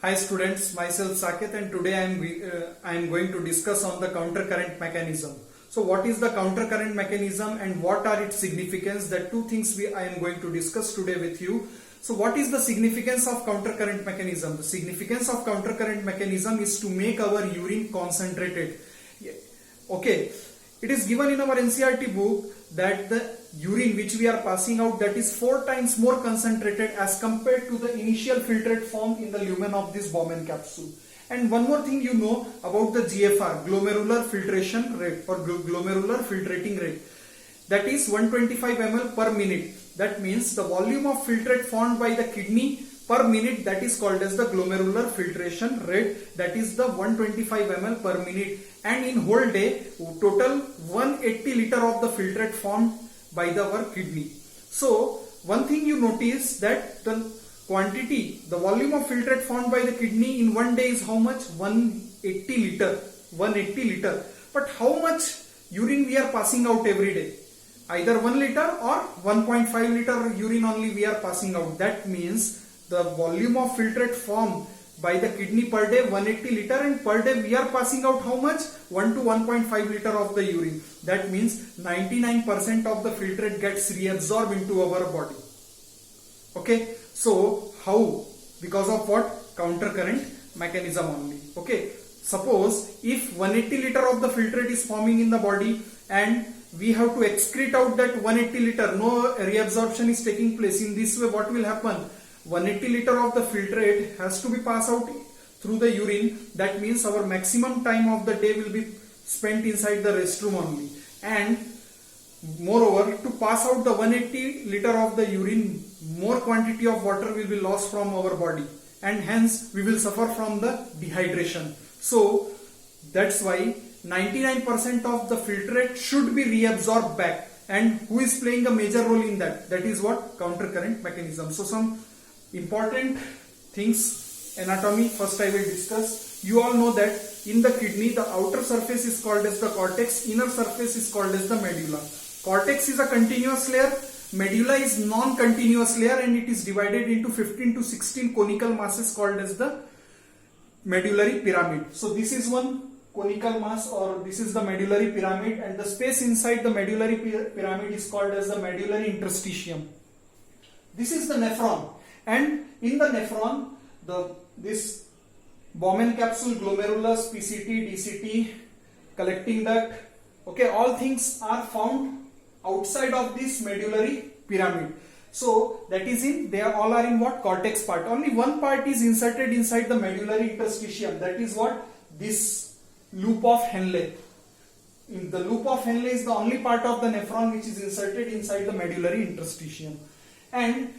Hi students, myself Saket, and today I am going to discuss on the counter current mechanism. So what is the counter current mechanism and what are its significance? That two things I am going to discuss today with you. So what is the significance of counter current mechanism? The significance of counter current mechanism is to make our urine concentrated. Okay, it is given in our NCERT book that the urine which we are passing out, that is 4 times more concentrated as compared to the initial filtrate form in the lumen of this Bowman capsule. And one more thing you know about the GFR, glomerular filtration rate or glomerular filtrating rate, that is 125 ml per minute. That means the volume of filtrate formed by the kidney per minute, that is called as the glomerular filtration rate, that is the 125 ml per minute. And in whole day, total 180 liter of the filtrate formed by our kidney. So one thing you notice that the quantity, the volume of filtrate formed by the kidney in one day is how much? 180 liter. 180 liter. But how much urine we are passing out every day? Either 1 liter or 1.5 liter urine only we are passing out. That means the volume of filtrate formed by the kidney per day 180 liter, and per day we are passing out how much? 1 to 1.5 liter of the urine. That means 99% of the filtrate gets reabsorbed into our body. Okay, so how? Because of what? Counter current mechanism only. Okay, suppose if 180 liter of the filtrate is forming in the body and we have to excrete out that 180 liter, no reabsorption is taking place. In this way, what will happen? 180 liter of the filtrate has to be passed out through the urine. That means our maximum time of the day will be spent inside the restroom only. And moreover, to pass out the 180 liter of the urine, more quantity of water will be lost from our body, and hence we will suffer from the dehydration. So that's why 99% of the filtrate should be reabsorbed back. And who is playing a major role in that? That is what? Counter current mechanism. So some important things, anatomy first I will discuss. You all know that in the kidney the outer surface is called as the cortex, inner surface is called as the medulla. Cortex is a continuous layer, medulla is non-continuous layer, and it is divided into 15 to 16 conical masses called as the medullary pyramid. So this is one conical mass, or this is the medullary pyramid, and the space inside the medullary pyramid is called as the medullary interstitium. This is the nephron. And in the nephron, this Bowman capsule, glomerulus, PCT, DCT, collecting duct, okay, all things are found outside of this medullary pyramid. So that is they all are in what? Cortex part. Only one part is inserted inside the medullary interstitium. That is what? This loop of Henle. The loop of Henle is the only part of the nephron which is inserted inside the medullary interstitium. And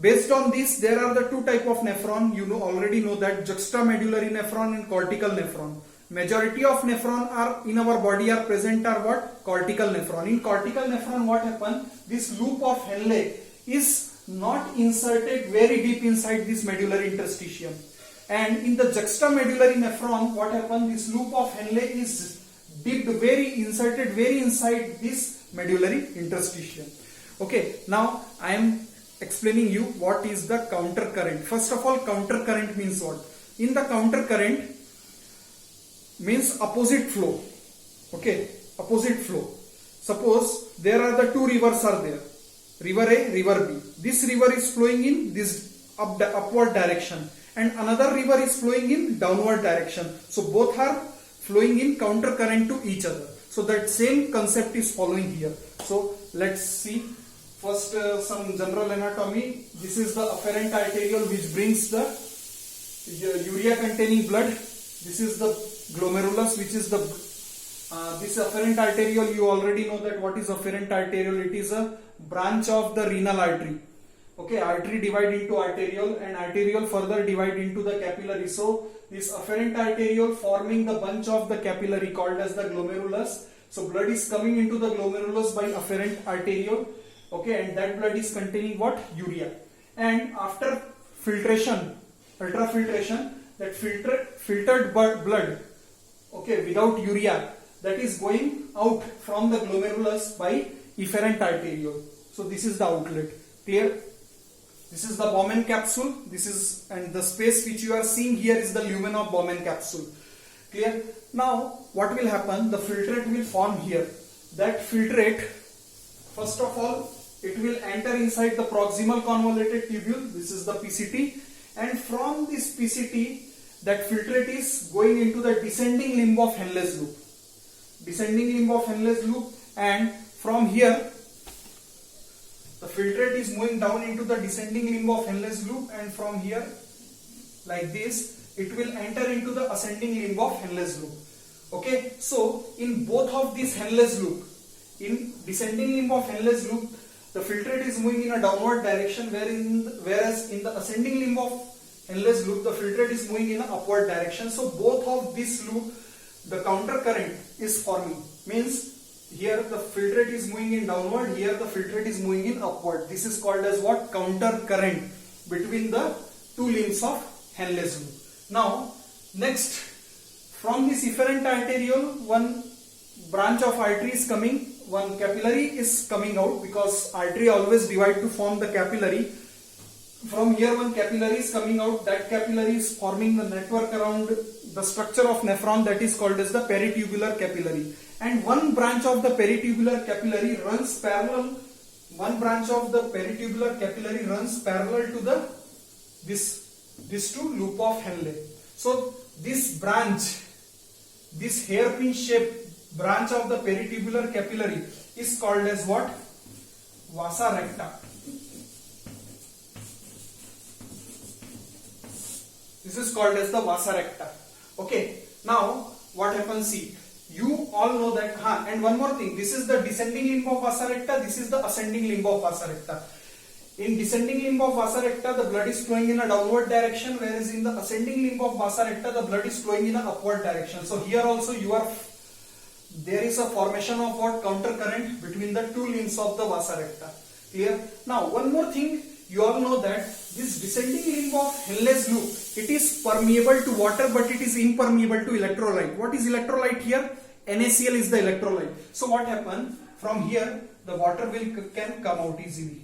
based on this, there are the two type of nephron. You already know that juxtamedullary nephron and cortical nephron. Majority of nephron are in our body are present are what? Cortical nephron. In cortical nephron, what happens? This loop of Henle is not inserted very deep inside this medullary interstitium. And in the juxtamedullary nephron, what happens? This loop of Henle is dipped inserted very inside this medullary interstitium. Okay, now I am explaining you what is the counter current. First of all, counter current means what? In the counter current means opposite flow. Okay, opposite flow. Suppose there are the two rivers are there, river A, river B. This river is flowing in this upward direction, and another river is flowing in downward direction. So both are flowing in counter current to each other. So that same concept is following here. So let's see. First, some general anatomy. This is the afferent arteriole which brings the urea containing blood. This is the glomerulus, which is the this afferent arteriole. You already know that what is afferent arteriole. It is a branch of the renal artery. Okay, artery divide into arteriole, and arteriole further divide into the capillary. So this afferent arteriole forming the bunch of the capillary called as the glomerulus. So blood is coming into the glomerulus by afferent arteriole. Okay, and that blood is containing what? Urea. And after filtration, ultrafiltration, that filtered blood, okay, without urea, that is going out from the glomerulus by efferent arteriole. So this is the outlet. Clear? This is the Bowman capsule. This is, and the space which you are seeing here is the lumen of Bowman capsule. Clear? Now what will happen? The filtrate will form here. That filtrate, first of all, it will enter inside the proximal convoluted tubule. This is the PCT, and from this PCT, that filtrate is going into the descending limb of Henle's loop. Descending limb of Henle's loop, and from here the filtrate is moving down into the descending limb of Henle's loop, and from here, like this, it will enter into the ascending limb of Henle's loop. Okay, so in both of these Henle's loop, in descending limb of Henle's loop, the filtrate is moving in a downward direction, whereas in the ascending limb of Henle's loop, the filtrate is moving in an upward direction. So both of this loop, the counter current is forming. Means here the filtrate is moving in downward, here the filtrate is moving in upward. This is called as what? Counter current between the two limbs of Henle's loop. Now next, from this efferent arteriole, one branch of artery is coming, one capillary is coming out, because artery always divide to form the capillary. From here one capillary is coming out. That capillary is forming the network around the structure of nephron, that is called as the peritubular capillary. And one branch of the peritubular capillary runs parallel. One branch of the peritubular capillary runs parallel to the this two loop of Henle. So this branch, this hairpin shaped branch of the peritubular capillary is called as what? Vasa recta. This is called as the vasa recta. Okay. Now what happens? See, you all know that. And one more thing. This is the descending limb of vasa recta. This is the ascending limb of vasa recta. In descending limb of vasa recta, the blood is flowing in a downward direction, whereas in the ascending limb of vasa recta, the blood is flowing in an upward direction. So here also there is a formation of what? Counter current between the two limbs of the vasa recta. Clear? Now one more thing. You all know that this descending limb of Henle's loop, it is permeable to water, but it is impermeable to electrolyte. What is electrolyte here? NaCl is the electrolyte. So what happens? From here, the water can come out easily.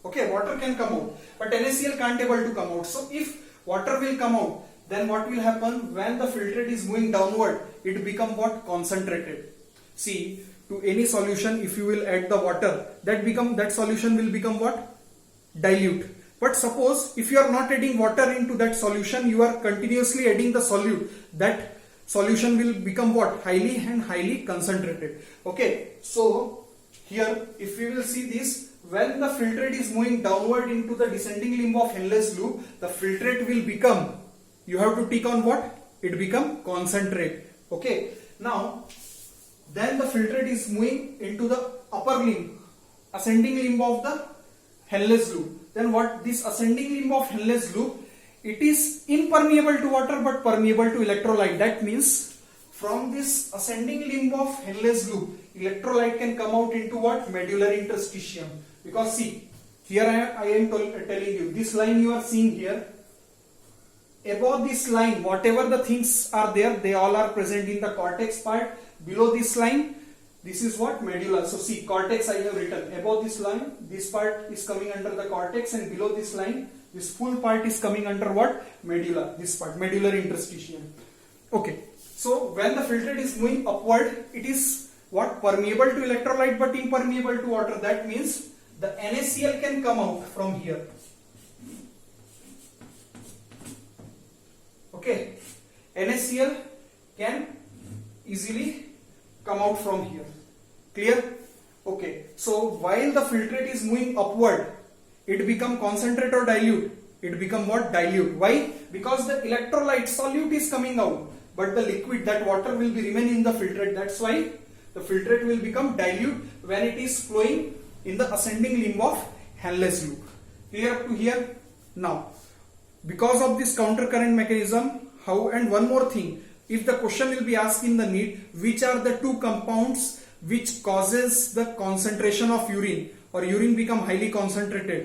Okay, water can come out, but NaCl can't able to come out. So if water will come out, then what will happen? When the filtrate is moving downward, it become what? Concentrated. See, to any solution, if you will add the water, that solution will become what? Dilute. But suppose if you are not adding water into that solution, you are continuously adding the solute, that solution will become what? Highly concentrated. Okay, so here if we will see this, when the filtrate is moving downward into the descending limb of Henle's loop, the filtrate will become, you have to tick on what? It become concentrate. Okay, now then the filtrate is moving into the upper limb, ascending limb of the Henle's loop. Then what? This ascending limb of Henle's loop, it is impermeable to water but permeable to electrolyte. That means from this ascending limb of Henle's loop, electrolyte can come out into what? Medullary interstitium. Because see, here I am telling you, this line you are seeing here, above this line, whatever the things are there, they all are present in the cortex part. Below this line, this is what? Medulla. So see, cortex I have written. Above this line, this part is coming under the cortex, and below this line, this full part is coming under what? Medulla. This part, medullary interstitium. Okay. So when the filtrate is moving upward, it is what? Permeable to electrolyte but impermeable to water. That means the NaCl can come out from here. Okay. NaCl can easily come out from here. Clear? Okay. So while the filtrate is moving upward, it become concentrate or dilute? It become what? Dilute. Why? Because the electrolyte solute is coming out, but the liquid, that water, will be remain in the filtrate. That's why the filtrate will become dilute when it is flowing in the ascending limb of Henle's loop. Clear up to here? Now, because of this counter current mechanism, how? And one more thing, if the question will be asked in the NEET, which are the two compounds which causes the concentration of urine or urine become highly concentrated?